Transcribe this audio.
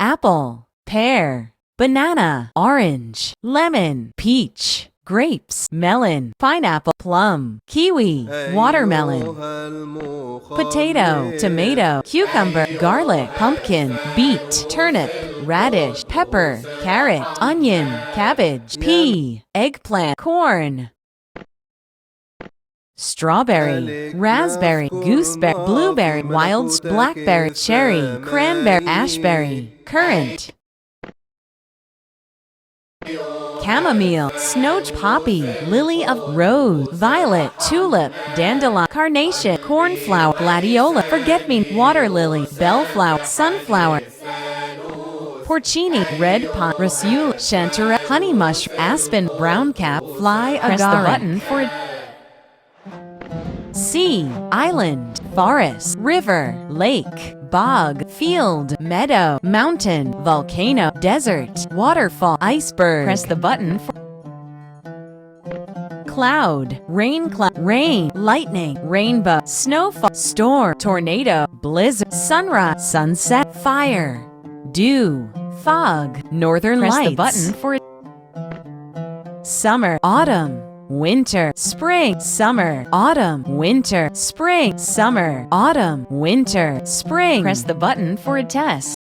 apple, pear, banana, orange, lemon, peach, grapes, melon, pineapple, plum, kiwi, watermelon, potato, tomato, cucumber, garlic, pumpkin, beet, turnip, radish, pepper, carrot, onion, cabbage, pea, eggplant, corn, strawberry, raspberry, gooseberry, blueberry, wild, blackberry, cherry, cranberry, ashberry, currant, chamomile, snowdrop, poppy, lily of rose, violet, tulip, dandelion, carnation, cornflower, gladiola, forget-me-not, water lily, bellflower, sunflower, porcini, red pine, rusula, chanterelle, honey mushroom, aspen, brown cap, fly agaric. Press the button for sea, island, forest, river, lake, bog, field, meadow, mountain, volcano, desert, waterfall, iceberg. Press the button for cloud, rain, lightning, rainbow, snowfall, storm, tornado, blizzard, sunrise, sunset, fire, dew, fog, northern lights. Press the button for summer, autumn, winter, spring, summer, autumn, winter, spring, summer, autumn, winter, spring. Press the button for a test.